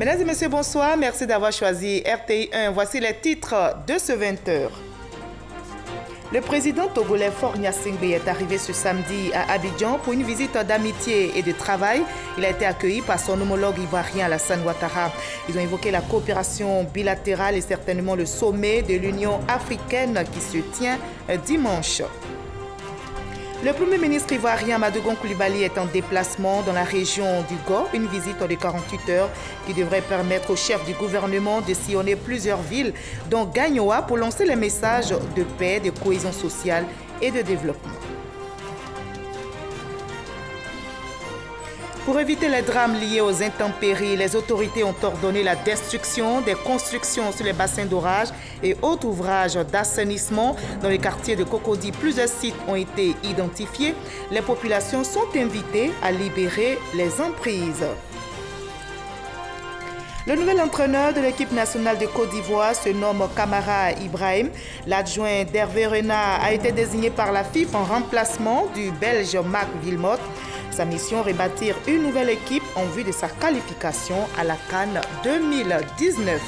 Mesdames et messieurs, bonsoir. Merci d'avoir choisi RTI 1. Voici les titres de ce 20h. Le président togolais Faure Gnassingbé est arrivé ce samedi à Abidjan pour une visite d'amitié et de travail. Il a été accueilli par son homologue ivoirien Alassane Ouattara. Ils ont évoqué la coopération bilatérale et certainement le sommet de l'Union africaine qui se tient dimanche. Le Premier ministre ivoirien Amadou Gon Coulibaly est en déplacement dans la région du Go, une visite de 48 heures qui devrait permettre au chef du gouvernement de sillonner plusieurs villes, dont Gagnoa, pour lancer les messages de paix, de cohésion sociale et de développement. Pour éviter les drames liés aux intempéries, les autorités ont ordonné la destruction des constructions sur les bassins d'orage et autres ouvrages d'assainissement. Dans le quartier de Cocody, plusieurs sites ont été identifiés. Les populations sont invitées à libérer les emprises. Le nouvel entraîneur de l'équipe nationale de Côte d'Ivoire se nomme Kamara Ibrahim. L'adjoint d'Hervé Renard a été désigné par la FIFA en remplacement du Belge Marc Wilmot. Sa mission, rebâtir une nouvelle équipe en vue de sa qualification à la CAN 2019.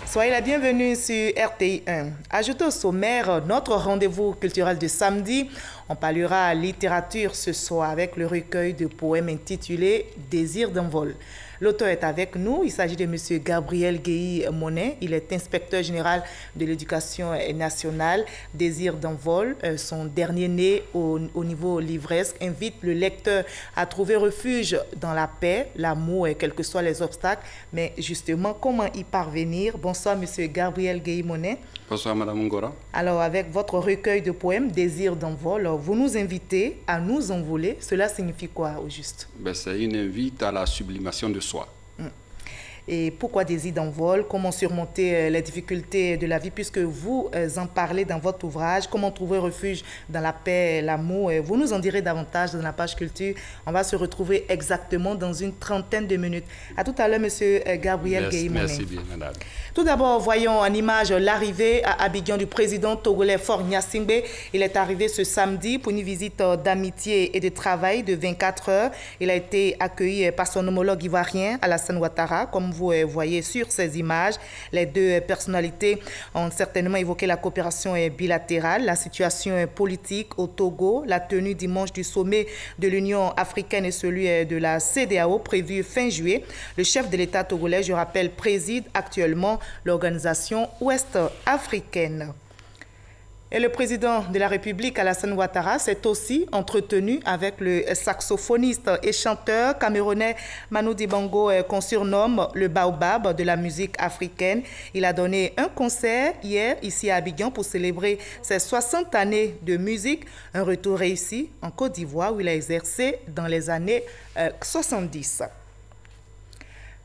Soyez la bienvenue sur RTI 1. Ajoutez au sommaire notre rendez-vous culturel de samedi. On parlera littérature ce soir avec le recueil de poèmes intitulé « Désir d'envol ». L'auteur est avec nous. Il s'agit de M. Gabriel Guéhi-Monet. Il est inspecteur général de l'éducation nationale. Désir d'envol, son dernier né au niveau livresque, invite le lecteur à trouver refuge dans la paix, l'amour et quels que soient les obstacles. Mais justement, comment y parvenir? Bonsoir, M. Gabriel Guéhi-Monet. Bonsoir, Mme Ngora. Alors, avec votre recueil de poèmes, Désir d'envol, vous nous invitez à nous envoler. Cela signifie quoi, au juste? C'est une invite à la sublimation de soi. Et pourquoi désir d'envol? Comment surmonter les difficultés de la vie, puisque vous en parlez dans votre ouvrage? Comment trouver refuge dans la paix, l'amour? Vous nous en direz davantage dans la page culture. On va se retrouver exactement dans une trentaine de minutes. À tout à l'heure, Monsieur Gabriel Guéhi-Monet. Merci bien, madame. Tout d'abord, voyons en image l'arrivée à Abidjan du président togolais Faure Gnassingbé. Il est arrivé ce samedi pour une visite d'amitié et de travail de 24 heures. Il a été accueilli par son homologue ivoirien Alassane Ouattara, comme vous voyez sur ces images. Les deux personnalités ont certainement évoqué la coopération bilatérale, la situation politique au Togo, la tenue dimanche du sommet de l'Union africaine et celui de la CEDEAO prévu fin juillet. Le chef de l'État togolais, je rappelle, préside actuellement l'organisation ouest-africaine. Et le président de la République, Alassane Ouattara, s'est aussi entretenu avec le saxophoniste et chanteur camerounais Manu Dibango, qu'on surnomme le baobab de la musique africaine. Il a donné un concert hier ici à Abidjan pour célébrer ses 60 années de musique. Un retour réussi en Côte d'Ivoire où il a exercé dans les années 70.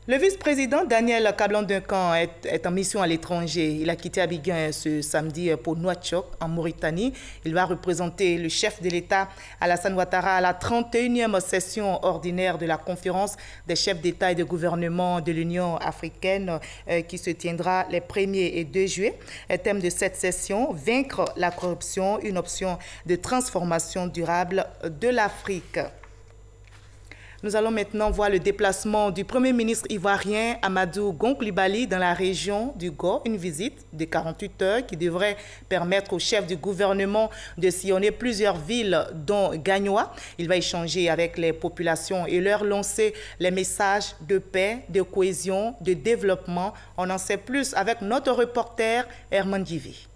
Le vice-président Daniel Kablan-Duncan est en mission à l'étranger. Il a quitté Abidjan ce samedi pour Nouakchott, en Mauritanie. Il va représenter le chef de l'État, Alassane Ouattara, à la 31e session ordinaire de la conférence des chefs d'État et de gouvernement de l'Union africaine qui se tiendra les 1er et 2 juillet. Le thème de cette session, vaincre la corruption, une option de transformation durable de l'Afrique. Nous allons maintenant voir le déplacement du Premier ministre ivoirien Amadou Gon Coulibaly dans la région du Go, une visite de 48 heures qui devrait permettre au chef du gouvernement de sillonner plusieurs villes, dont Gagnoa. Il va échanger avec les populations et leur lancer les messages de paix, de cohésion, de développement. On en sait plus avec notre reporter Herman Divi.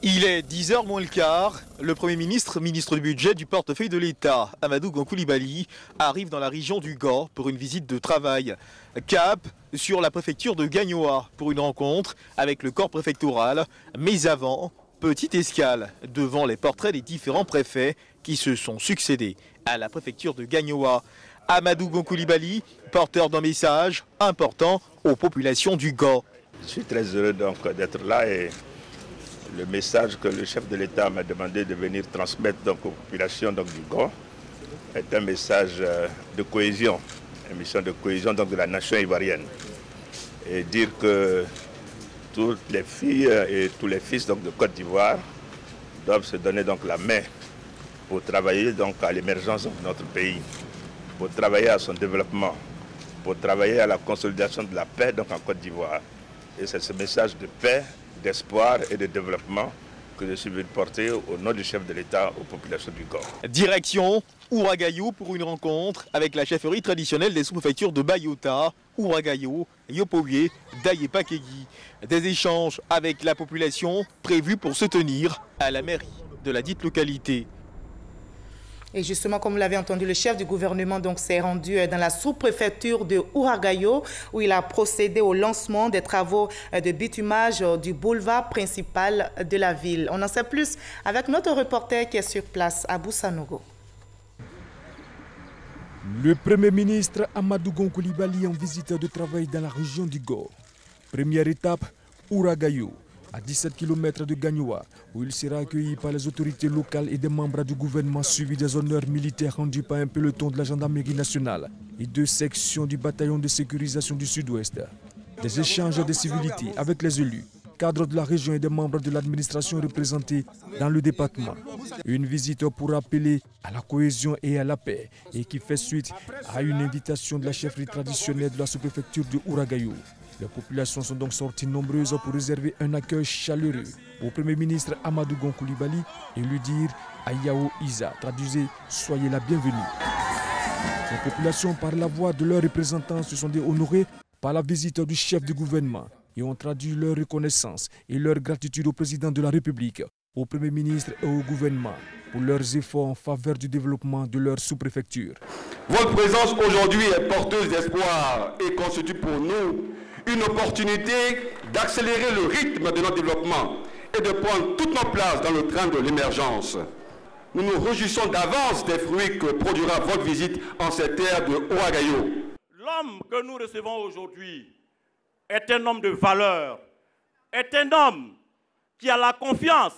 Il est 10h moins le quart. Le Premier ministre, ministre du budget du portefeuille de l'État, Amadou Gon Coulibaly, arrive dans la région du Gor pour une visite de travail. Cap sur la préfecture de Gagnoa pour une rencontre avec le corps préfectoral. Mais avant, petite escale devant les portraits des différents préfets qui se sont succédés à la préfecture de Gagnoa. Amadou Gon Coulibaly, porteur d'un message important aux populations du Gor. Je suis très heureux donc d'être là et le message que le chef de l'État m'a demandé de venir transmettre donc aux populations donc, du Gor est un message de cohésion, une mission de cohésion donc, de la nation ivoirienne. Et dire que toutes les filles et tous les fils donc, de Côte d'Ivoire doivent se donner donc, la main pour travailler donc, à l'émergence de notre pays. pour travailler à son développement, pour travailler à la consolidation de la paix donc en Côte d'Ivoire. Et c'est ce message de paix, d'espoir et de développement que je suis venu porter au nom du chef de l'État aux populations du Gor. Direction Ouragayo pour une rencontre avec la chefferie traditionnelle des sous-préfectures de Bayota, Ouragayo, Yopoué, Daye-Pakegui. Des échanges avec la population prévus pour se tenir à la mairie de la dite localité. Et justement, comme vous l'avez entendu, le chef du gouvernement s'est rendu dans la sous-préfecture de Ouragayo où il a procédé au lancement des travaux de bitumage du boulevard principal de la ville. On en sait plus avec notre reporter qui est sur place, Abou Sanogo. Le Premier ministre Amadou Gon Coulibaly en visite de travail dans la région du Gor. Première étape, Ouragayo, à 17 km de Gagnoua, où il sera accueilli par les autorités locales et des membres du gouvernement suivi des honneurs militaires rendus par un peloton de la gendarmerie nationale et 2 sections du bataillon de sécurisation du Sud-Ouest. Des échanges de civilités avec les élus, cadres de la région et des membres de l'administration représentés dans le département. Une visite pour appeler à la cohésion et à la paix et qui fait suite à une invitation de la chefferie traditionnelle de la sous-préfecture de Ouragayo. Les populations sont donc sorties nombreuses pour réserver un accueil chaleureux au Premier ministre Amadou Gon Coulibaly et lui dire Ayao Isa, traduisez « Soyez la bienvenue ». Les populations, par la voix de leurs représentants, se sont honorées par la visite du chef du gouvernement et ont traduit leur reconnaissance et leur gratitude au président de la République, au Premier ministre et au gouvernement pour leurs efforts en faveur du développement de leur sous-préfecture. Votre présence aujourd'hui est porteuse d'espoir et constitue pour nous une opportunité d'accélérer le rythme de notre développement et de prendre toute notre place dans le train de l'émergence. Nous nous réjouissons d'avance des fruits que produira votre visite en cette terre de Ouragayo. L'homme que nous recevons aujourd'hui est un homme de valeur, est un homme qui a la confiance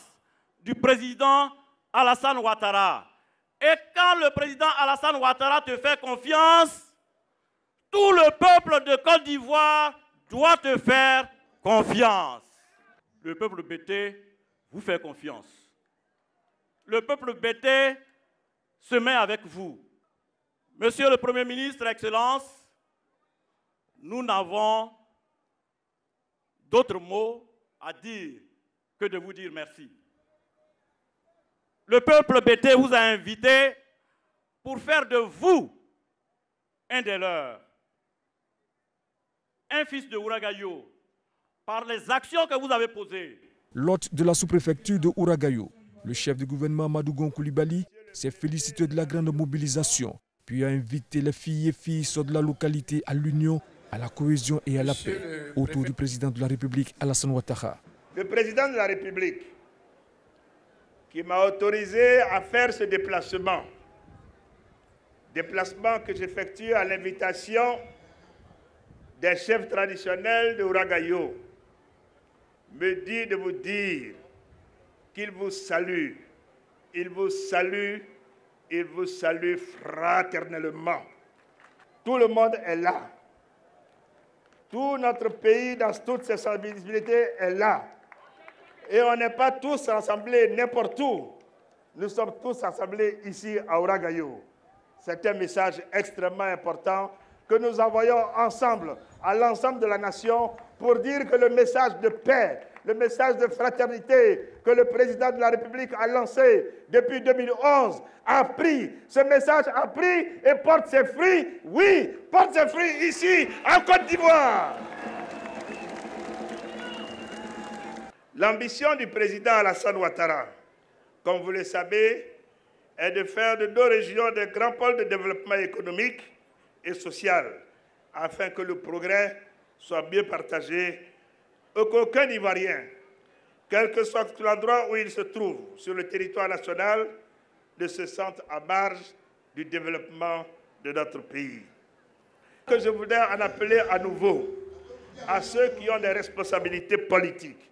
du président Alassane Ouattara. Et quand le président Alassane Ouattara te fait confiance, tout le peuple de Côte d'Ivoire doit te faire confiance. Le peuple bété vous fait confiance. Le peuple bété se met avec vous. Monsieur le Premier ministre, Excellence, nous n'avons d'autres mots à dire que de vous dire merci. Le peuple bété vous a invité pour faire de vous un des leurs, un fils de Ouragayo, par les actions que vous avez posées. L'hôte de la sous-préfecture de Ouragayo, le chef du gouvernement Amadou Gon Coulibaly, s'est félicité de la grande mobilisation, puis a invité les filles et fils de la localité à l'union, à la cohésion et à la paix, autour du président de la République, Alassane Ouattara. Le président de la République, qui m'a autorisé à faire ce déplacement que j'effectue à l'invitation des chefs traditionnels de Ouragayo, me dit de vous dire qu'il vous salue, il vous salue fraternellement. Tout le monde est là. Tout notre pays, dans toutes ses sensibilités, est là. Et on n'est pas tous rassemblés n'importe où. Nous sommes tous rassemblés ici à Ouragayo. C'est un message extrêmement important que nous envoyons ensemble à l'ensemble de la nation pour dire que le message de paix, le message de fraternité que le président de la République a lancé depuis 2011 a pris. Ce message a pris et porte ses fruits. Oui, porte ses fruits ici, en Côte d'Ivoire. L'ambition du président Alassane Ouattara, comme vous le savez, est de faire de nos régions des grands pôles de développement économique et social, afin que le progrès soit bien partagé et qu'aucun Ivoirien, quel que soit l'endroit où il se trouve sur le territoire national, ne se sente à marge du développement de notre pays. Que je voudrais en appeler à nouveau à ceux qui ont des responsabilités politiques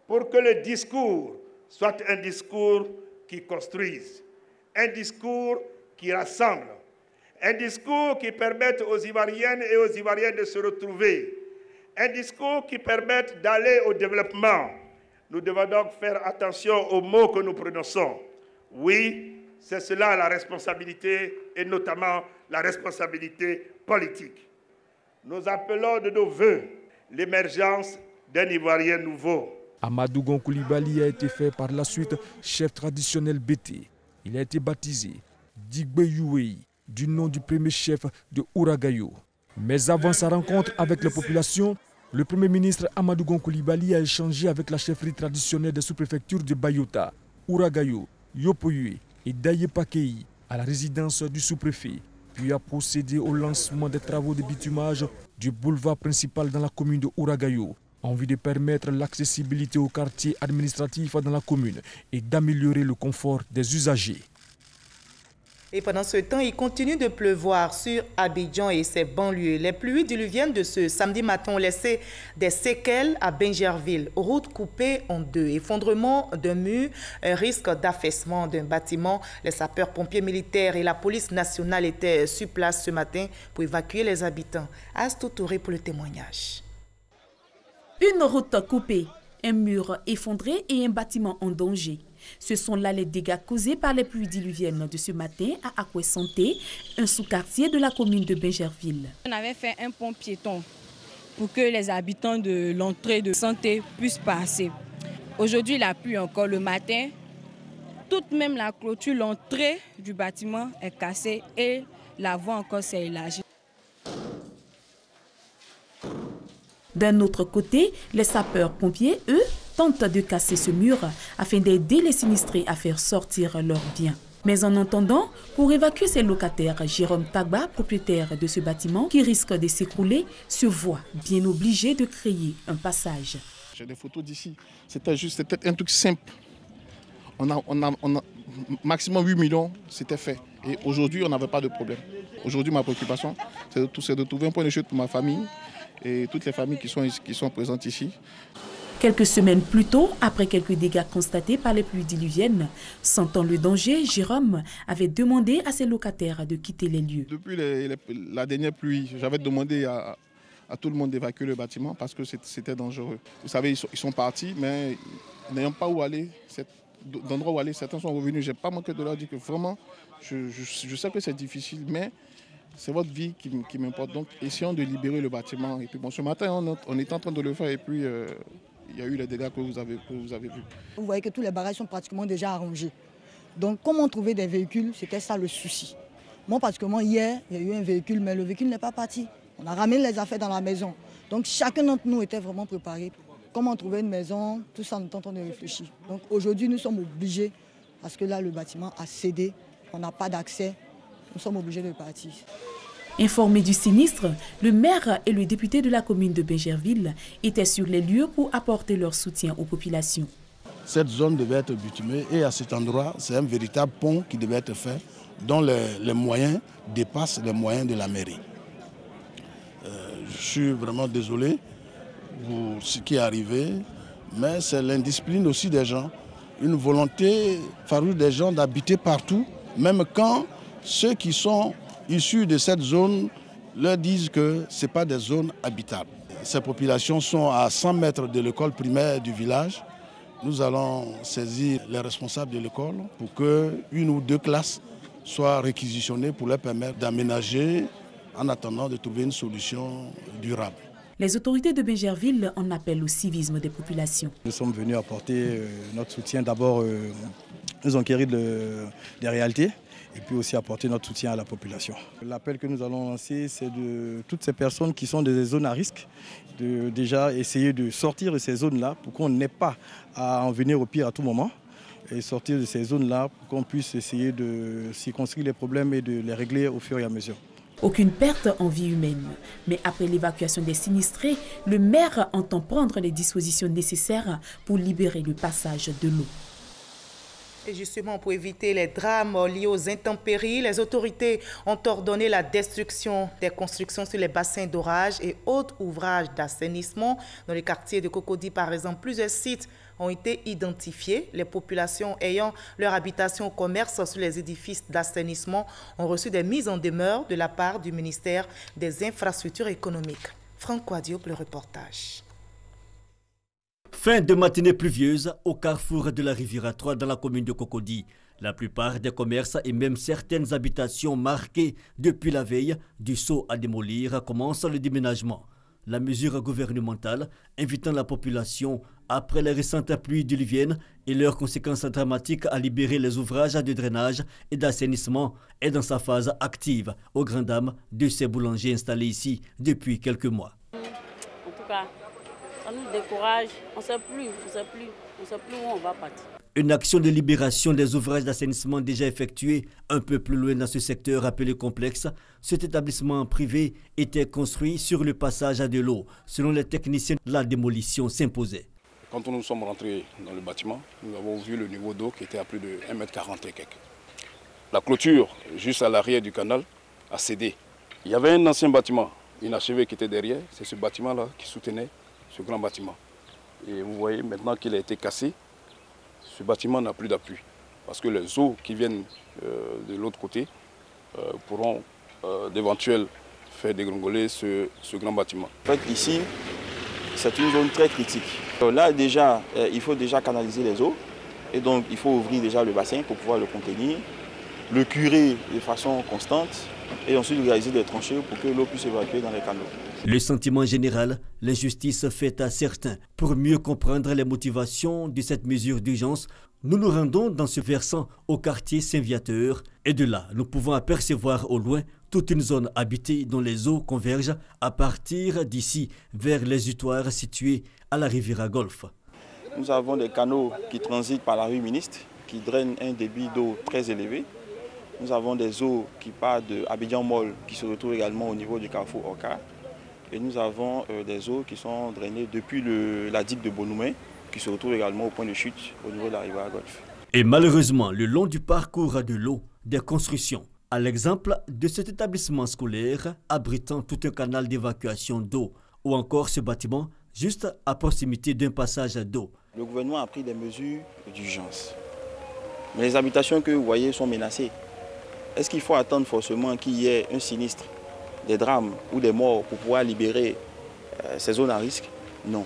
pour que le discours soit un discours qui construise, un discours qui rassemble, un discours qui permette aux Ivoiriennes et aux Ivoiriens de se retrouver, un discours qui permette d'aller au développement. Nous devons donc faire attention aux mots que nous prononçons. Oui, c'est cela la responsabilité et notamment la responsabilité politique. Nous appelons de nos vœux l'émergence d'un Ivoirien nouveau. Amadou Gon Coulibaly a été fait par la suite chef traditionnel Bété. Il a été baptisé Digbe Youei, du nom du premier chef de Ouragayo. Mais avant sa rencontre avec la population, le Premier ministre Amadou Gon Coulibaly a échangé avec la chefferie traditionnelle des sous-préfectures de Bayota, Ouragayo, Yopoyue et Daye-Pakei à la résidence du sous-préfet, puis a procédé au lancement des travaux de bitumage du boulevard principal dans la commune de Ouragayo, en vue de permettre l'accessibilité aux quartiers administratifs dans la commune et d'améliorer le confort des usagers. Et pendant ce temps, il continue de pleuvoir sur Abidjan et ses banlieues. Les pluies diluviennes de ce samedi matin ont laissé des séquelles à Bingerville. Route coupée en deux, effondrement d'un mur, risque d'affaissement d'un bâtiment. Les sapeurs-pompiers militaires et la police nationale étaient sur place ce matin pour évacuer les habitants. Astou Touré pour le témoignage. Une route coupée, un mur effondré et un bâtiment en danger. Ce sont là les dégâts causés par les pluies diluviennes de ce matin à Akwe Santé, un sous-quartier de la commune de Bingerville. On avait fait un pont piéton pour que les habitants de l'entrée de Santé puissent passer. Aujourd'hui, la pluie encore le matin. Toute même la clôture, l'entrée du bâtiment est cassée et la voie encore s'est élargie. D'un autre côté, les sapeurs-pompiers, eux, tentent de casser ce mur afin d'aider les sinistrés à faire sortir leurs biens. Mais en attendant, pour évacuer ces locataires, Jérôme Tagba, propriétaire de ce bâtiment qui risque de s'écrouler, se voit bien obligé de créer un passage. J'ai des photos d'ici. C'était un truc simple. On a maximum 8 millions, c'était fait. Et aujourd'hui, on n'avait pas de problème. Aujourd'hui, ma préoccupation, c'est de trouver un point de chute pour ma famille et toutes les familles qui sont présentes ici. Quelques semaines plus tôt, après quelques dégâts constatés par les pluies diluviennes, sentant le danger, Jérôme avait demandé à ses locataires de quitter les lieux. Depuis la dernière pluie, j'avais demandé à tout le monde d'évacuer le bâtiment parce que c'était dangereux. Vous savez, ils sont partis, mais n'ayant pas où aller, d'endroit où aller, certains sont revenus. Je n'ai pas manqué de leur dire que vraiment, je sais que c'est difficile, mais c'est votre vie qui m'importe. Donc, essayons de libérer le bâtiment. Et puis, bon, ce matin, on est en train de le faire et puis il y a eu les dégâts que vous avez vus. Vous voyez que tous les barrages sont pratiquement déjà arrangés. Donc, comment trouver des véhicules, c'était ça le souci. Moi, pratiquement hier, il y a eu un véhicule, mais le véhicule n'est pas parti. On a ramené les affaires dans la maison. Donc, chacun d'entre nous était vraiment préparé. Comment trouver une maison, tout ça, nous tentons de réfléchir. Donc, aujourd'hui, nous sommes obligés, parce que là, le bâtiment a cédé, on n'a pas d'accès. Nous sommes obligés de partir. Informés du sinistre, le maire et le député de la commune de Bingerville étaient sur les lieux pour apporter leur soutien aux populations. Cette zone devait être bitumée et à cet endroit, c'est un véritable pont qui devait être fait dont les moyens dépassent les moyens de la mairie. Je suis vraiment désolé pour ce qui est arrivé, mais c'est l'indiscipline aussi des gens, une volonté farouche des gens d'habiter partout, même quand ceux qui sont issus de cette zone leur disent que ce n'est pas des zones habitables. Ces populations sont à 100 mètres de l'école primaire du village. Nous allons saisir les responsables de l'école pour qu'une ou deux classes soient réquisitionnées pour leur permettre d'aménager en attendant de trouver une solution durable. Les autorités de Bingerville en appellent au civisme des populations. Nous sommes venus apporter notre soutien, d'abord nous enquérir des réalités et puis aussi apporter notre soutien à la population. L'appel que nous allons lancer, c'est de toutes ces personnes qui sont dans des zones à risque, de déjà essayer de sortir de ces zones-là pour qu'on n'ait pas à en venir au pire à tout moment et sortir de ces zones-là pour qu'on puisse essayer de circonscrire les problèmes et de les régler au fur et à mesure. Aucune perte en vie humaine. Mais après l'évacuation des sinistrés, le maire entend prendre les dispositions nécessaires pour libérer le passage de l'eau. Et justement, pour éviter les drames liés aux intempéries, les autorités ont ordonné la destruction des constructions sur les bassins d'orage et autres ouvrages d'assainissement. Dans les quartiers de Cocody, par exemple, plusieurs sites ont été identifiés. Les populations ayant leur habitation au commerce sur les édifices d'assainissement ont reçu des mises en demeure de la part du ministère des Infrastructures économiques. Franck Quadio pour le reportage. Fin de matinée pluvieuse au carrefour de la rivière 3 dans la commune de Cocody. La plupart des commerces et même certaines habitations marquées depuis la veille du saut à démolir commencent le déménagement. La mesure gouvernementale invitant la population, après les récentes pluies diluviennes et leurs conséquences dramatiques, à libérer les ouvrages de drainage et d'assainissement, est dans sa phase active, aux grandes dames de ces boulangers installés ici depuis quelques mois. En tout cas, ça nous décourage, on ne sait plus où on va partir. Une action de libération des ouvrages d'assainissement déjà effectuée un peu plus loin dans ce secteur appelé complexe. Cet établissement privé était construit sur le passage de l'eau. Selon les techniciens, la démolition s'imposait. Quand nous sommes rentrés dans le bâtiment, nous avons vu le niveau d'eau qui était à plus de 1,40 m et quelques. La clôture, juste à l'arrière du canal, a cédé. Il y avait un ancien bâtiment inachevé qui était derrière. C'est ce bâtiment-là qui soutenait ce grand bâtiment. Et vous voyez maintenant qu'il a été cassé. Ce bâtiment n'a plus d'appui parce que les eaux qui viennent de l'autre côté pourront d'éventuels faire dégringoler ce grand bâtiment. En fait, ici, c'est une zone très critique. Là, déjà, il faut déjà canaliser les eaux et donc il faut ouvrir déjà le bassin pour pouvoir le contenir, le curer de façon constante et ensuite réaliser des tranchées pour que l'eau puisse évacuer dans les canaux. Le sentiment général, l'injustice faite à certains. Pour mieux comprendre les motivations de cette mesure d'urgence, nous nous rendons dans ce versant au quartier Saint-Viateur et de là, nous pouvons apercevoir au loin toute une zone habitée dont les eaux convergent à partir d'ici vers les utoirs situés à la Riviera Golfe. Nous avons des canaux qui transitent par la rue Ministre, qui drainent un débit d'eau très élevé. Nous avons des eaux qui partent de Abidjan Mall, qui se retrouvent également au niveau du carrefour Oka. Et nous avons des eaux qui sont drainées depuis la digue de Bonoumen, qui se retrouve également au point de chute au niveau de la Riviera Golfe. Et malheureusement, le long du parcours de l'eau, des constructions, à l'exemple de cet établissement scolaire abritant tout un canal d'évacuation d'eau, ou encore ce bâtiment juste à proximité d'un passage d'eau. Le gouvernement a pris des mesures d'urgence. Mais les habitations que vous voyez sont menacées. Est-ce qu'il faut attendre forcément qu'il y ait un sinistre, des drames ou des morts pour pouvoir libérer ces zones à risque? Non.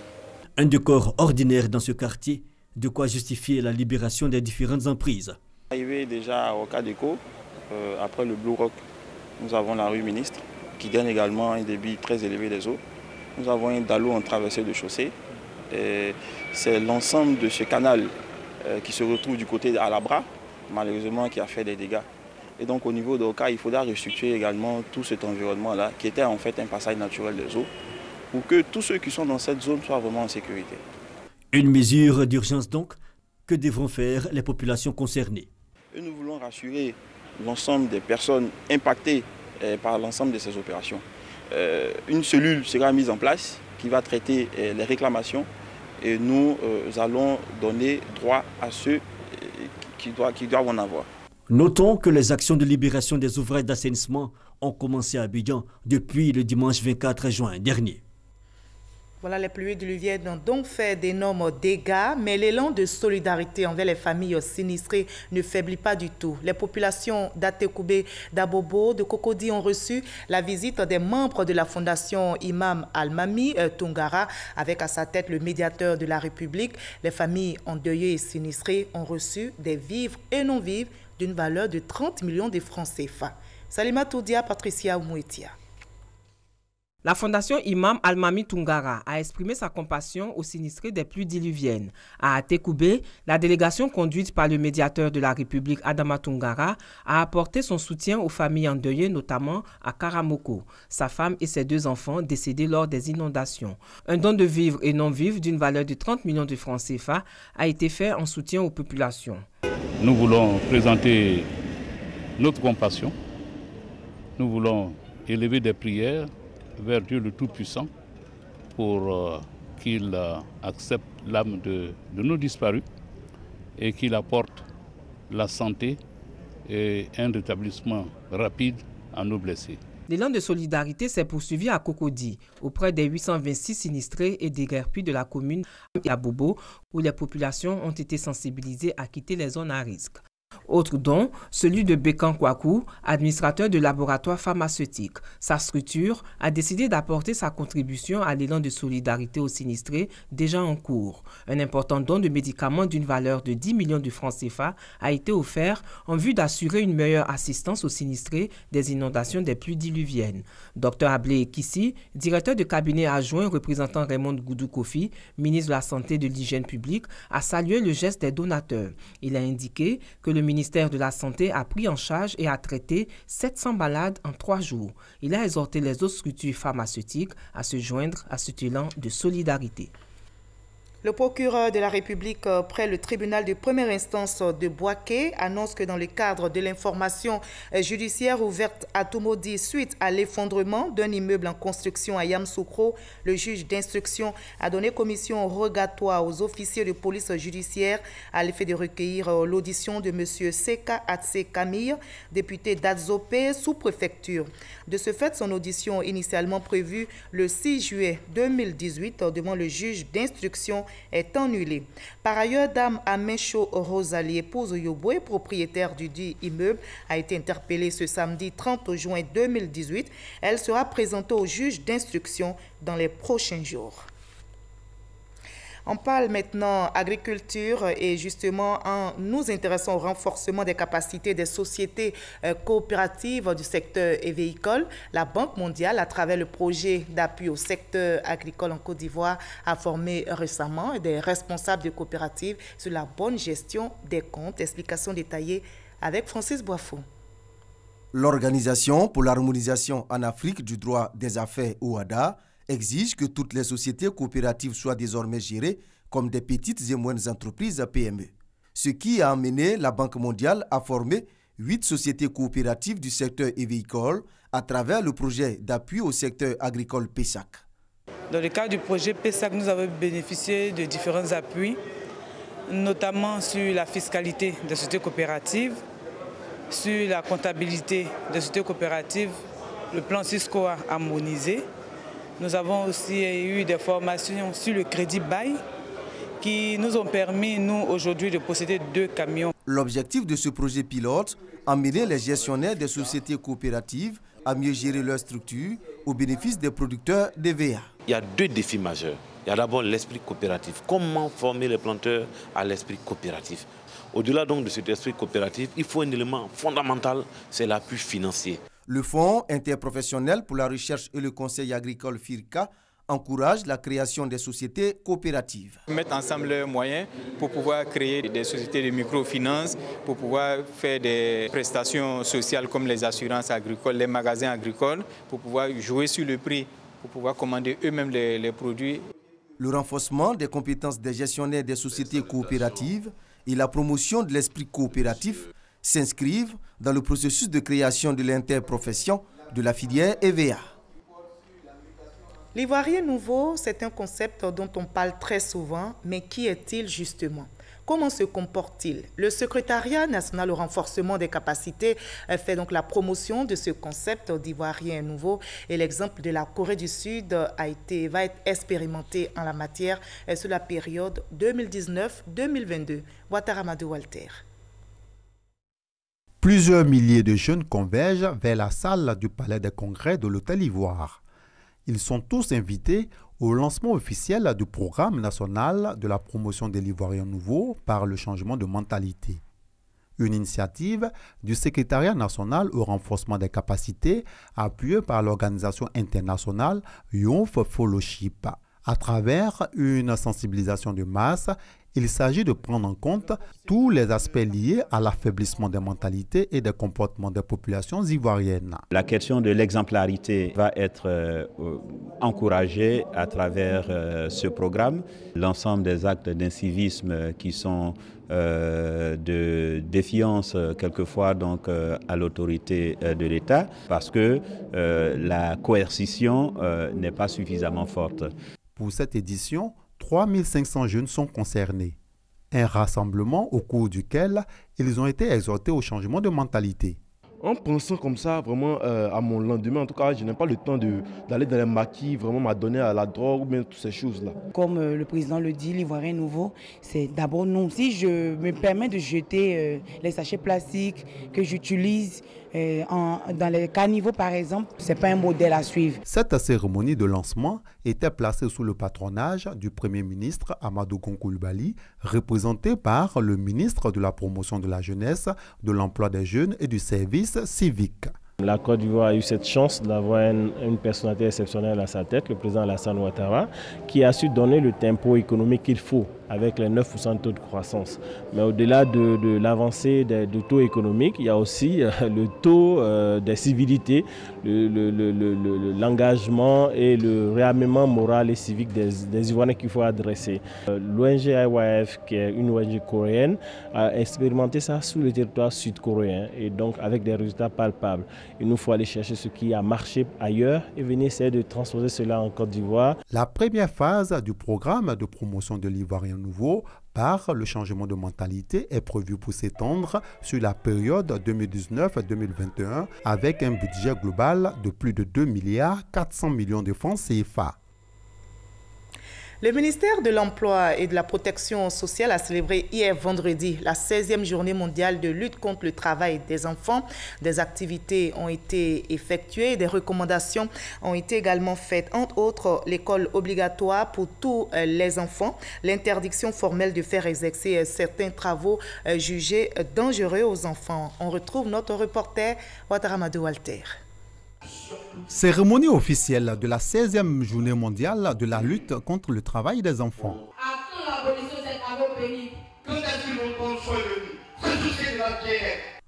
Un décor ordinaire dans ce quartier, de quoi justifier la libération des différentes emprises. Arrivé déjà au Cadeco, après le Blue Rock, nous avons la rue Ministre qui donne également un débit très élevé des eaux. Nous avons un dallo en traversée de chaussée. C'est l'ensemble de ce canal qui se retrouve du côté d'Alabra, malheureusement qui a fait des dégâts. Et donc au niveau d'Oka, il faudra restructurer également tout cet environnement-là, qui était en fait un passage naturel des eaux, pour que tous ceux qui sont dans cette zone soient vraiment en sécurité. Une mesure d'urgence donc, que devront faire les populations concernées? Et nous voulons rassurer l'ensemble des personnes impactées par l'ensemble de ces opérations. Une cellule sera mise en place qui va traiter les réclamations et nous allons donner droit à ceux qui doivent en avoir. Notons que les actions de libération des ouvrages d'assainissement ont commencé à Abidjan depuis le dimanche 24 juin dernier. Voilà, les pluies diluviennes ont donc fait d'énormes dégâts, mais l'élan de solidarité envers les familles sinistrées ne faiblit pas du tout. Les populations d'Atekoubé, d'Abobo, de Cocody ont reçu la visite des membres de la fondation Imam Al-Mami Tungara, avec à sa tête le médiateur de la République. Les familles endeuillées et sinistrées ont reçu des vivres et non-vivres d'une valeur de 30 millions de francs CFA. Salima Toudia, Patricia Mouetia. La fondation Imam Al-Mami Tungara a exprimé sa compassion aux sinistrés des pluies diluviennes. À Atekoubé, la délégation conduite par le médiateur de la République, Adama Tungara, a apporté son soutien aux familles endeuillées, notamment à Karamoko, sa femme et ses 2 enfants décédés lors des inondations. Un don de vivres et non-vivres d'une valeur de 30 millions de francs CFA a été fait en soutien aux populations. Nous voulons présenter notre compassion. Nous voulons élever des prières vers Dieu le Tout-Puissant pour qu'il accepte l'âme de nos disparus et qu'il apporte la santé et un rétablissement rapide à nos blessés. L'élan de solidarité s'est poursuivi à Cocody, auprès des 826 sinistrés et déguerpis de la commune et à Bobo, où les populations ont été sensibilisées à quitter les zones à risque. Autre don, celui de Bekan Kwaku, administrateur de laboratoire pharmaceutique. Sa structure a décidé d'apporter sa contribution à l'élan de solidarité aux sinistrés déjà en cours. Un important don de médicaments d'une valeur de 10 millions de francs CFA a été offert en vue d'assurer une meilleure assistance aux sinistrés des inondations des pluies diluviennes. Dr Ablé Kissi, directeur de cabinet adjoint représentant Raymond Goudou Kofi, ministre de la Santé et de l'Hygiène publique, a salué le geste des donateurs. Il a indiqué que le ministère de la Santé a pris en charge et a traité 700 malades en 3 jours. Il a exhorté les autres structures pharmaceutiques à se joindre à cet élan de solidarité. Le procureur de la République près le tribunal de première instance de Boaké annonce que dans le cadre de l'information judiciaire ouverte à Toumoudi suite à l'effondrement d'un immeuble en construction à Yamsoukro, le juge d'instruction a donné commission rogatoire aux officiers de police judiciaire à l'effet de recueillir l'audition de M. Seka Atse Camille, député d'Adzopé, sous-préfecture. De ce fait, son audition initialement prévue le 6 juillet 2018 devant le juge d'instruction est annulée. Par ailleurs, Dame Amecho Rosalie, épouse Yoboué, propriétaire du dit immeuble, a été interpellée ce samedi 30 juin 2018. Elle sera présentée au juge d'instruction dans les prochains jours. On parle maintenant agriculture et justement nous intéressons au renforcement des capacités des sociétés coopératives du secteur véhicole. La Banque mondiale, à travers le projet d'appui au secteur agricole en Côte d'Ivoire, a formé récemment des responsables de coopératives sur la bonne gestion des comptes. Explication détaillée avec Francis Boifou. L'Organisation pour l'harmonisation en Afrique du droit des affaires OHADA exige que toutes les sociétés coopératives soient désormais gérées comme des petites et moyennes entreprises PME. Ce qui a amené la Banque mondiale à former 8 sociétés coopératives du secteur véhicole à travers le projet d'appui au secteur agricole PESAC. Dans le cadre du projet PESAC, nous avons bénéficié de différents appuis, notamment sur la fiscalité des sociétés coopératives, sur la comptabilité des sociétés coopératives, le plan Cisco harmonisé. Nous avons aussi eu des formations sur le crédit bail qui nous ont permis, nous, aujourd'hui, de posséder 2 camions. L'objectif de ce projet pilote, amener les gestionnaires des sociétés coopératives à mieux gérer leurs structures au bénéfice des producteurs de VA. Il y a 2 défis majeurs. Il y a d'abord l'esprit coopératif. Comment former les planteurs à l'esprit coopératif? Au-delà donc de cet esprit coopératif, il faut un élément fondamental, c'est l'appui financier. Le Fonds interprofessionnel pour la recherche et le conseil agricole FIRCA encourage la création des sociétés coopératives. Mettre ensemble leurs moyens pour pouvoir créer des sociétés de microfinance, pour pouvoir faire des prestations sociales comme les assurances agricoles, les magasins agricoles, pour pouvoir jouer sur le prix, pour pouvoir commander eux-mêmes les produits. Le renforcement des compétences des gestionnaires des sociétés coopératives et la promotion de l'esprit coopératif s'inscrivent dans le processus de création de l'interprofession de la filière EVA. L'ivoirien nouveau, c'est un concept dont on parle très souvent, mais qui est-il justement? Comment se comporte-t-il? Le secrétariat national au renforcement des capacités fait donc la promotion de ce concept d'ivoirien nouveau et l'exemple de la Corée du Sud va être expérimenté en la matière sur la période 2019-2022. Ouattara Walter. Plusieurs milliers de jeunes convergent vers la salle du Palais des Congrès de l'Hôtel Ivoire. Ils sont tous invités au lancement officiel du programme national de la promotion de l'Ivoirien nouveau par le changement de mentalité. Une initiative du secrétariat national au renforcement des capacités appuyée par l'organisation internationale Youth Fellowship. À travers une sensibilisation de masse, il s'agit de prendre en compte tous les aspects liés à l'affaiblissement des mentalités et des comportements des populations ivoiriennes. La question de l'exemplarité va être encouragée à travers ce programme. L'ensemble des actes d'incivisme qui sont de défiance quelquefois donc, à l'autorité de l'État parce que la coercition n'est pas suffisamment forte. Pour cette édition, 3500 jeunes sont concernés. Un rassemblement au cours duquel ils ont été exhortés au changement de mentalité. en pensant comme ça, vraiment à mon lendemain, en tout cas, je n'ai pas le temps d'aller dans les maquis, vraiment m'adonner à la drogue ou bien toutes ces choses-là. Comme le président le dit, l'Ivoirien nouveau, c'est d'abord nous. Si je me permets de jeter les sachets plastiques que j'utilise dans les caniveaux par exemple, ce n'est pas un modèle à suivre. Cette cérémonie de lancement était placée sous le patronage du Premier ministre Amadou Coulibaly, représenté par le ministre de la Promotion de la Jeunesse, de l'Emploi des Jeunes et du Service civique. La Côte d'Ivoire a eu cette chance d'avoir une personnalité exceptionnelle à sa tête, le président Alassane Ouattara, qui a su donner le tempo économique qu'il faut avec les 9% de taux de croissance. Mais au-delà de l'avancée du taux économique, il y a aussi le taux des civilités, l'engagement et le réarmement moral et civique des Ivoiriens qu'il faut adresser. L'ONG IYF, qui est une ONG coréenne, a expérimenté ça sur le territoire sud-coréen et donc avec des résultats palpables. Il nous faut aller chercher ce qui a marché ailleurs et venir essayer de transposer cela en Côte d'Ivoire. La première phase du programme de promotion de l'Ivoirien nouveau par le changement de mentalité est prévue pour s'étendre sur la période 2019-2021 avec un budget global de plus de 2,4 milliards de francs CFA. Le ministère de l'Emploi et de la Protection sociale a célébré hier vendredi la 16e journée mondiale de lutte contre le travail des enfants. Des activités ont été effectuées, des recommandations ont été également faites, entre autres l'école obligatoire pour tous les enfants, l'interdiction formelle de faire exercer certains travaux jugés dangereux aux enfants. On retrouve notre reporter Ouattara Madou Walter. Cérémonie officielle de la 16e journée mondiale de la lutte contre le travail des enfants.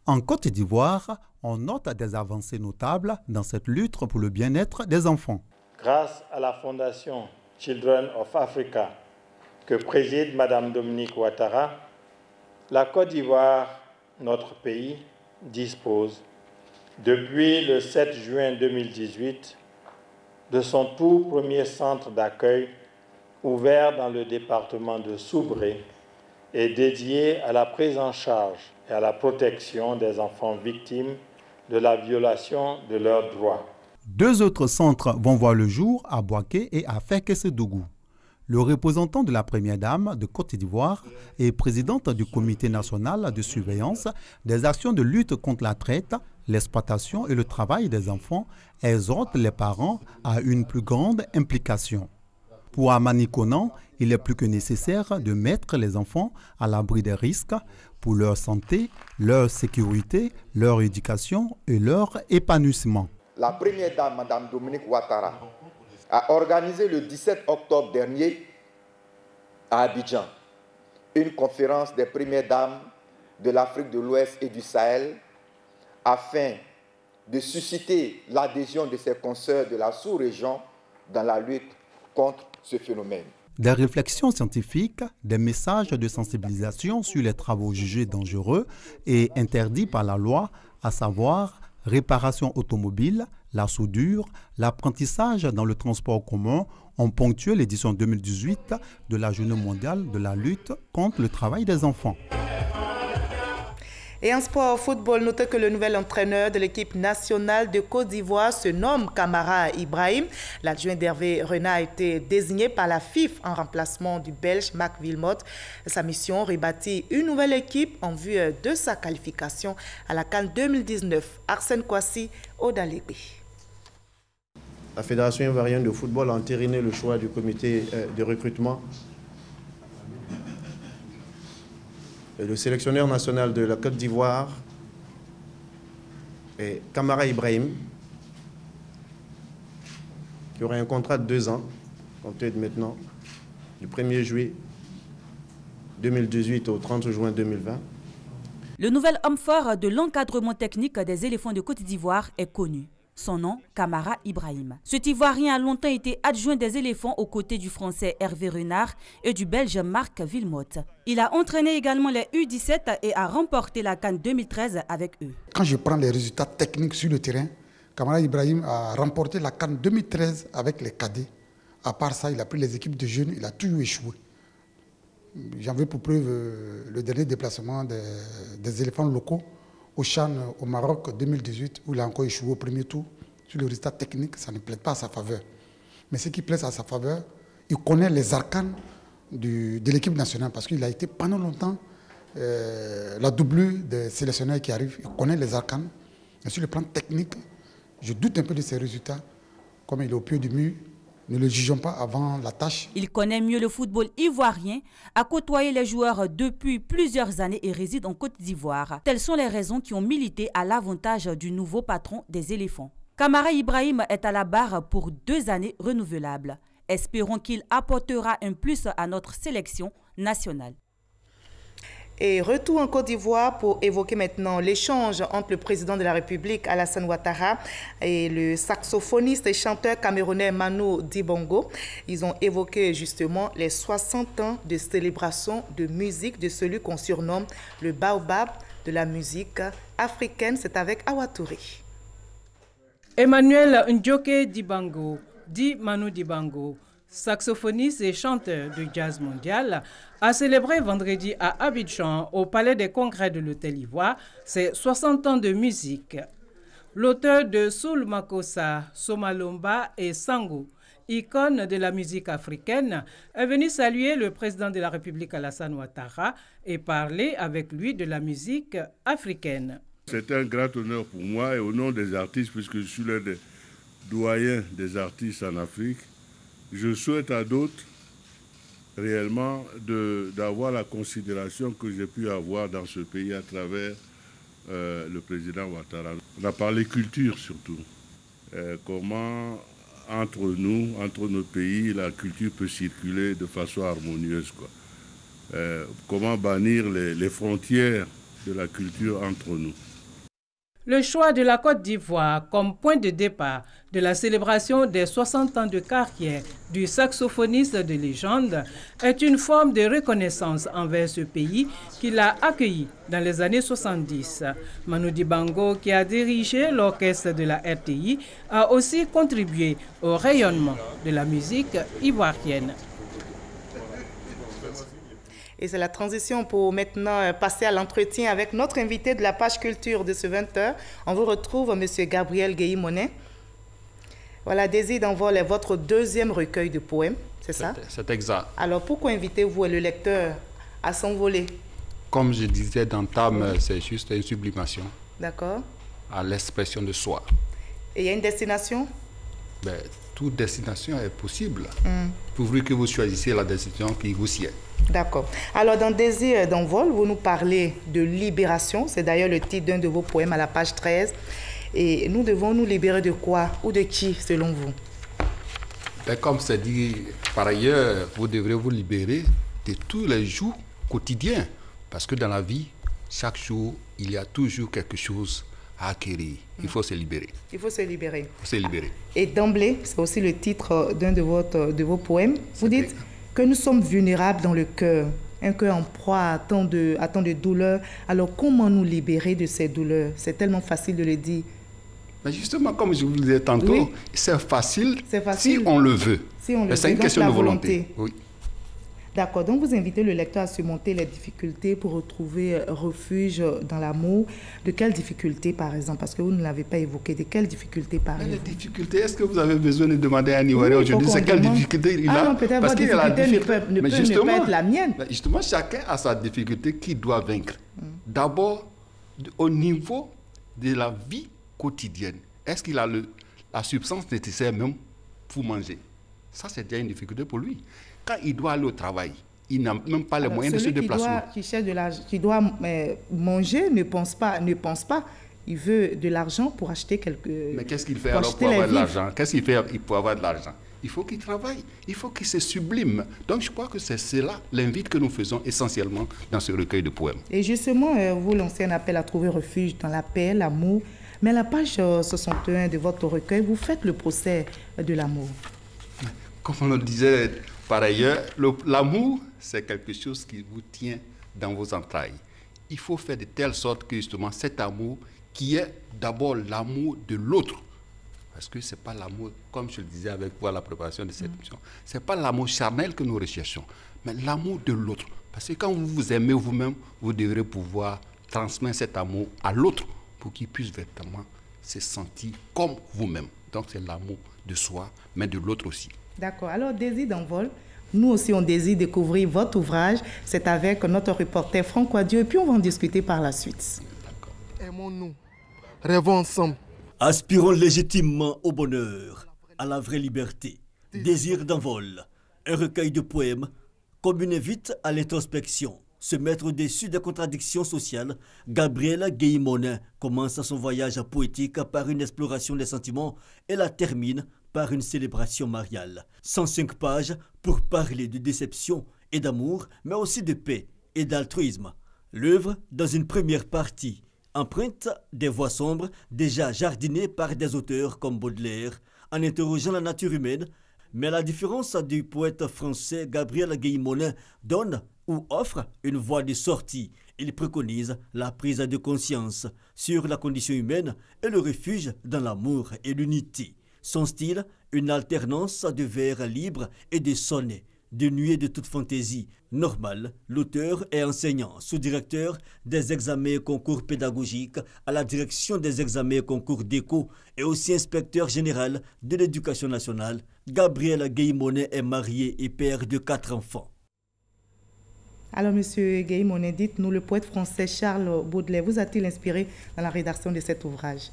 En Côte d'Ivoire, on note des avancées notables dans cette lutte pour le bien-être des enfants. Grâce à la fondation Children of Africa que préside Mme Dominique Ouattara, la Côte d'Ivoire, notre pays, dispose depuis le 7 juin 2018, de son tout premier centre d'accueil ouvert dans le département de Soubré et dédié à la prise en charge et à la protection des enfants victimes de la violation de leurs droits. 2 autres centres vont voir le jour à Boaké et à Fekessedougou. Le représentant de la Première Dame de Côte d'Ivoire et présidente du Comité national de surveillance des actions de lutte contre la traite, l'exploitation et le travail des enfants exhorte les parents à une plus grande implication. Pour Amani Konan, il est plus que nécessaire de mettre les enfants à l'abri des risques pour leur santé, leur sécurité, leur éducation et leur épanouissement. La Première Dame, Mme Dominique Ouattara, a organisé le 17 octobre dernier à Abidjan une conférence des Premières Dames de l'Afrique de l'Ouest et du Sahel afin de susciter l'adhésion de ses consoeurs de la sous-région dans la lutte contre ce phénomène. Des réflexions scientifiques, des messages de sensibilisation sur les travaux jugés dangereux et interdits par la loi, à savoir réparation automobile, la soudure, l'apprentissage dans le transport commun ont ponctué l'édition 2018 de la Journée mondiale de la lutte contre le travail des enfants. Et en sport football, notez que le nouvel entraîneur de l'équipe nationale de Côte d'Ivoire se nomme Kamara Ibrahim. L'adjoint d'Hervé Renard a été désigné par la FIFA en remplacement du Belge Marc Wilmot. Sa mission, rebâtir une nouvelle équipe en vue de sa qualification à la CAN 2019. Arsène Kouassi, Odalébé. La Fédération ivoirienne de football a entériné le choix du comité de recrutement. Le sélectionneur national de la Côte d'Ivoire est Kamara Ibrahim, qui aura un contrat de 2 ans, compté de maintenant, du 1er juillet 2018 au 30 juin 2020. Le nouvel homme fort de l'encadrement technique des éléphants de Côte d'Ivoire est connu. Son nom, Kamara Ibrahim. Cet Ivoirien a longtemps été adjoint des éléphants aux côtés du Français Hervé Renard et du Belge Marc Wilmot. Il a entraîné également les U17 et a remporté la CAN 2013 avec eux. Quand je prends les résultats techniques sur le terrain, Kamara Ibrahim a remporté la CAN 2013 avec les cadets. À part ça, il a pris les équipes de jeunes, il a toujours échoué. J'en veux pour preuve le dernier déplacement des éléphants locaux au CHAN au Maroc 2018, où il a encore échoué au premier tour. Sur le résultat technique, ça ne plaît pas à sa faveur. Mais ce qui plaît à sa faveur, il connaît les arcanes de l'équipe nationale, parce qu'il a été pendant longtemps la doublure des sélectionneurs qui arrivent. Il connaît les arcanes. Mais sur le plan technique, je doute un peu de ses résultats. Comme il est au pied du mur, ne le jugeons pas avant la tâche. Il connaît mieux le football ivoirien, a côtoyé les joueurs depuis plusieurs années et réside en Côte d'Ivoire. Telles sont les raisons qui ont milité à l'avantage du nouveau patron des éléphants. Kamara Ibrahim est à la barre pour 2 années renouvelables. Espérons qu'il apportera un plus à notre sélection nationale. Et retour en Côte d'Ivoire pour évoquer maintenant l'échange entre le président de la République, Alassane Ouattara, et le saxophoniste et chanteur camerounais Manu Dibango. Ils ont évoqué justement les 60 ans de célébration de musique de celui qu'on surnomme le baobab de la musique africaine. C'est avec Awa Touré. Emmanuel Ndjoke Dibango, dit Manu Dibango, saxophoniste et chanteur de jazz mondial, a célébré vendredi à Abidjan, au Palais des Congrès de l'Hôtel Ivoire, ses 60 ans de musique. L'auteur de Soul Makossa, Somalomba et Sango, icône de la musique africaine, est venu saluer le président de la République Alassane Ouattara et parler avec lui de la musique africaine. C'est un grand honneur pour moi et au nom des artistes, puisque je suis l'un des doyens des artistes en Afrique, je souhaite à d'autres réellement d'avoir la considération que j'ai pu avoir dans ce pays à travers le président Ouattara. On a parlé culture surtout. Comment entre nous, entre nos pays, la culture peut circuler de façon harmonieuse, quoi. Comment bannir les frontières de la culture entre nous. Le choix de la Côte d'Ivoire comme point de départ de la célébration des 60 ans de carrière du saxophoniste de légende est une forme de reconnaissance envers ce pays qui l'a accueilli dans les années 70. Manu Dibango, qui a dirigé l'orchestre de la RTI, a aussi contribué au rayonnement de la musique ivoirienne. Et c'est la transition pour maintenant passer à l'entretien avec notre invité de la page culture de ce 20h. On vous retrouve, M. Gabriel Guéhi-Monet. Voilà, Désir d'envol est votre 2e recueil de poèmes, c'est ça? C'est exact. Alors, pourquoi invitez-vous le lecteur à s'envoler? Comme je disais d'entame, c'est juste une sublimation. D'accord. À l'expression de soi. Et il y a une destination? Toute destination est possible, pourvu que vous choisissiez la destination qui vous sied. D'accord. Alors, dans Désir d'envol, vous nous parlez de libération. C'est d'ailleurs le titre d'un de vos poèmes à la page 13. Et nous devons nous libérer de quoi ou de qui, selon vous? Comme c'est dit par ailleurs, vous devrez vous libérer de tous les jours quotidiens. Parce que dans la vie, chaque jour, il y a toujours quelque chose à acquérir. Il faut se libérer. Il faut se libérer. Il faut se libérer. Et d'emblée, c'est aussi le titre d'un de vos poèmes. Vous dites que nous sommes vulnérables dans le cœur, un cœur en proie à tant de douleurs. Alors, comment nous libérer de ces douleurs? C'est tellement facile de le dire. Mais justement, comme je vous le disais tantôt, c'est facile si on le veut. Si on le veut. C'est une question de volonté. Oui. D'accord. Donc, vous invitez le lecteur à surmonter les difficultés pour retrouver refuge dans l'amour. De quelles difficultés, par exemple? Parce que vous ne l'avez pas évoqué. De quelles difficultés parlez-vous? Les difficultés, est-ce que vous avez besoin de demander à un Ivoirien aujourd'hui c'est quelle difficulté il a? Non, peut-être votre difficulté ne peut pas être la mienne. Justement, chacun a sa difficulté qu'il doit vaincre. D'abord, au niveau de la vie quotidienne, est-ce qu'il a la substance nécessaire même pour manger? Ça, c'est déjà une difficulté pour lui. Quand il doit aller au travail, il n'a même pas les moyens de se déplacer. Qui doit manger ne pense pas. Il veut de l'argent pour acheter quelque... Mais qu'est-ce qu'il fait alors pour avoir de l'argent? Qu'est-ce qu'il fait pour avoir de l'argent? Il faut qu'il travaille, il faut qu'il se sublime. Donc je crois que c'est cela l'invite que nous faisons essentiellement dans ce recueil de poèmes. Et justement, vous lancez un appel à trouver refuge dans la paix, l'amour. Mais à la page 61 de votre recueil, vous faites le procès de l'amour. Comme on le disait par ailleurs, l'amour, c'est quelque chose qui vous tient dans vos entrailles. Il faut faire de telle sorte que justement cet amour, qui est d'abord l'amour de l'autre, parce que ce n'est pas l'amour, comme je le disais avec vous à la préparation de cette émission, ce n'est pas l'amour charnel que nous recherchons, mais l'amour de l'autre. Parce que quand vous vous aimez vous-même, vous devrez pouvoir transmettre cet amour à l'autre pour qu'il puisse véritablement se sentir comme vous-même. Donc c'est l'amour de soi, mais de l'autre aussi. D'accord. Alors, Désir d'envol, nous aussi on désire découvrir votre ouvrage. C'est avec notre reporter Franck Wadieu et puis on va en discuter par la suite. Aimons-nous, rêvons ensemble. Aspirons légitimement au bonheur, à la vraie liberté. Désir d'envol, un recueil de poèmes comme une invite à l'introspection. Se mettre au-dessus des contradictions sociales, Gabriel Guéimonin commence son voyage poétique par une exploration des sentiments et la termine par une célébration mariale. 105 pages pour parler de déception et d'amour, mais aussi de paix et d'altruisme. L'œuvre, dans une première partie, emprunte des voix sombres déjà jardinées par des auteurs comme Baudelaire, en interrogeant la nature humaine, mais à la différence du poète français Gabriel Guéimonin donne ou offre une voie de sortie. Il préconise la prise de conscience sur la condition humaine et le refuge dans l'amour et l'unité. Son style, une alternance de vers libres et de sonnets, dénués de toute fantaisie. Normal, l'auteur est enseignant, sous-directeur des examens et concours pédagogiques à la direction des examens et concours d'éco et aussi inspecteur général de l'éducation nationale. Gabriel Guéimonin est marié et père de 4 enfants. Alors, Monsieur Guéimonin, dites-nous, le poète français Charles Baudelaire vous a-t-il inspiré dans la rédaction de cet ouvrage?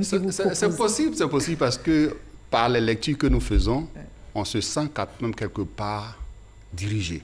C'est possible parce que par les lectures que nous faisons, on se sent quand même quelque part dirigé.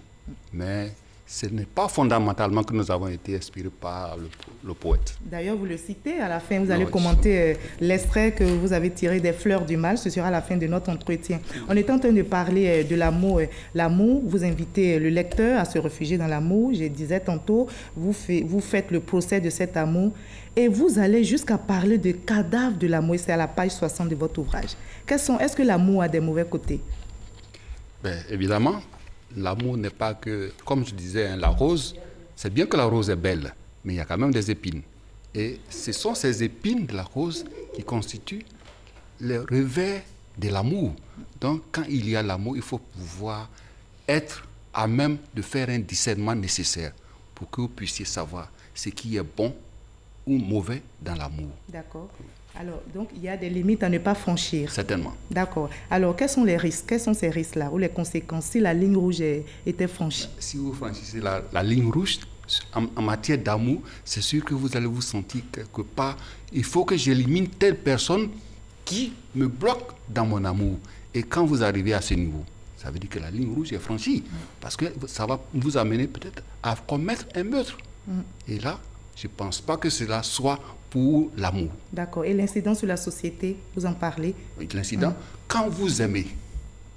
Mais ce n'est pas fondamentalement que nous avons été inspirés par le poète. D'ailleurs, vous le citez, à la fin, vous allez commenter l'extrait que vous avez tiré des Fleurs du Mal. Ce sera à la fin de notre entretien. On est en train de parler de l'amour. L'amour, vous invitez le lecteur à se réfugier dans l'amour. Je disais tantôt, vous faites le procès de cet amour. Et vous allez jusqu'à parler de cadavres de l'amour. C'est à la page 60 de votre ouvrage. Est-ce que l'amour a des mauvais côtés? Évidemment. L'amour n'est pas que, comme je disais, la rose, c'est bien que la rose est belle, mais il y a quand même des épines. Et ce sont ces épines de la rose qui constituent le revers de l'amour. Donc, quand il y a l'amour, il faut pouvoir être à même de faire un discernement nécessaire pour que vous puissiez savoir ce qui est bon ou mauvais dans l'amour. D'accord. Alors, donc, il y a des limites à ne pas franchir. Certainement. D'accord. Alors, quels sont les risques? Quels sont ces risques-là ou les conséquences si la ligne rouge était franchie? Si vous franchissez la ligne rouge, en matière d'amour, c'est sûr que vous allez vous sentir quelque part, il faut que j'élimine telle personne qui me bloque dans mon amour. Et quand vous arrivez à ce niveau, ça veut dire que la ligne rouge est franchie. Parce que ça va vous amener peut-être à commettre un meurtre. Et là, je ne pense pas que cela soit pour l'amour. D'accord. Et l'incident sur la société, vous en parlez? L'incident, quand vous aimez,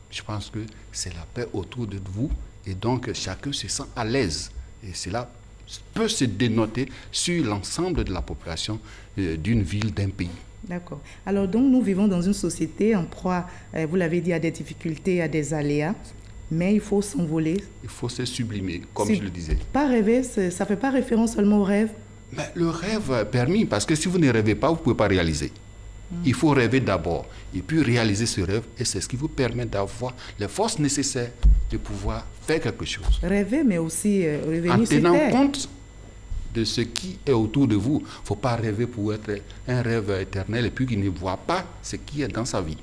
je pense que c'est la paix autour de vous et donc chacun se sent à l'aise. Et cela peut se dénoter sur l'ensemble de la population d'une ville, d'un pays. D'accord. Alors donc nous vivons dans une société en proie, vous l'avez dit, à des difficultés, à des aléas. Mais il faut s'envoler. Il faut se sublimer, comme je le disais. Pas rêver, ça ne fait pas référence seulement au rêve? Mais le rêve est permis, parce que si vous ne rêvez pas, vous ne pouvez pas réaliser. Il faut rêver d'abord, et puis réaliser ce rêve, et c'est ce qui vous permet d'avoir les forces nécessaires de pouvoir faire quelque chose. Rêver, mais aussi revenir en sur terre. En tenant compte de ce qui est autour de vous. Il ne faut pas rêver pour être un rêve éternel, et puis qu'il ne voit pas ce qui est dans sa vie.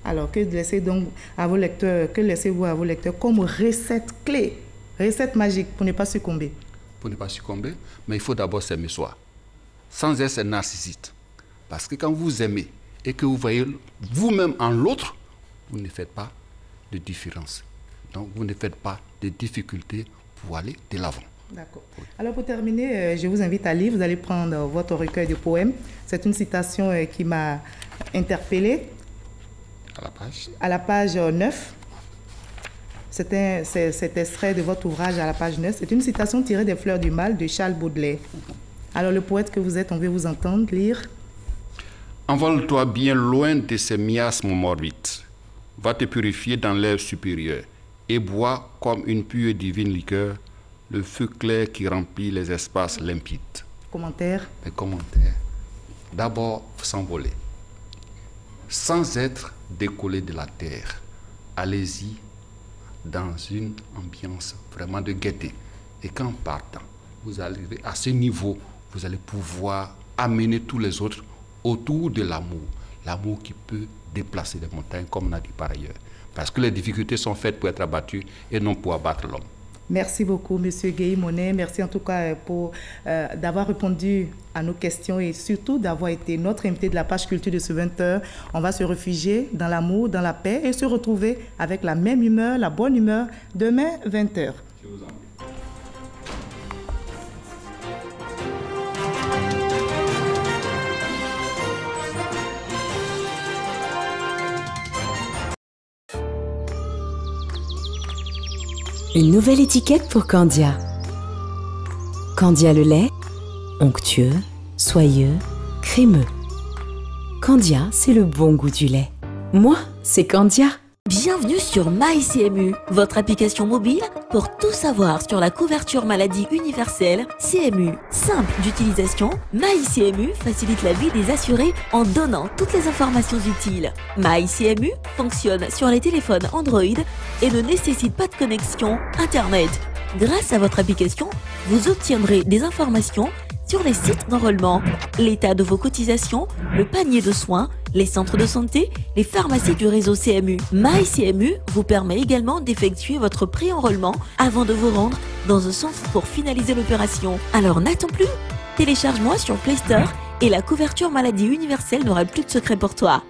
Alors, que laissez-vous à vos lecteurs comme recette clé, recette magique pour ne pas succomber? Pour ne pas succomber, mais il faut d'abord s'aimer soi, sans être narcissique. Parce que quand vous aimez et que vous voyez vous-même en l'autre, vous ne faites pas de différence. Donc, vous ne faites pas de difficultés pour aller de l'avant. D'accord. Alors, pour terminer, je vous invite à lire. Vous allez prendre votre recueil de poèmes. C'est une citation qui m'a interpellée. À la page 9. Cet extrait de votre ouvrage à la page 9. C'est une citation tirée des Fleurs du Mal de Charles Baudelaire. Alors, le poète que vous êtes, on veut vous entendre lire. Envole-toi bien loin de ces miasmes morbides. Va te purifier dans l'air supérieur et bois comme une pure et divine liqueur le feu clair qui remplit les espaces limpides. Commentaire. Les commentaires. D'abord, s'envoler. Sans être décollé de la terre. Allez-y dans une ambiance vraiment de gaieté. Et qu'en partant, vous arrivez à ce niveau, vous allez pouvoir amener tous les autres autour de l'amour. L'amour qui peut déplacer les montagnes, comme on a dit par ailleurs. Parce que les difficultés sont faites pour être abattues et non pour abattre l'homme. Merci beaucoup, M. Guéhi Monet. Merci en tout cas pour d'avoir répondu à nos questions et surtout d'avoir été notre invité de la page culture de ce 20h. On va se réfugier dans l'amour, dans la paix et se retrouver avec la même humeur, la bonne humeur, demain 20h. Je vous en prie. Une nouvelle étiquette pour Candia. Candia le lait, onctueux, soyeux, crémeux. Candia, c'est le bon goût du lait. Moi, c'est Candia. Bienvenue sur MyCMU, votre application mobile pour tout savoir sur la couverture maladie universelle CMU. Simple d'utilisation, MyCMU facilite la vie des assurés en donnant toutes les informations utiles. MyCMU fonctionne sur les téléphones Android et ne nécessite pas de connexion Internet. Grâce à votre application, vous obtiendrez des informations sur les sites d'enrôlement, l'état de vos cotisations, le panier de soins, les centres de santé, les pharmacies du réseau CMU. MyCMU vous permet également d'effectuer votre pré-enrôlement avant de vous rendre dans un centre pour finaliser l'opération. Alors n'attends plus, télécharge-moi sur Play Store et la couverture maladie universelle n'aura plus de secret pour toi.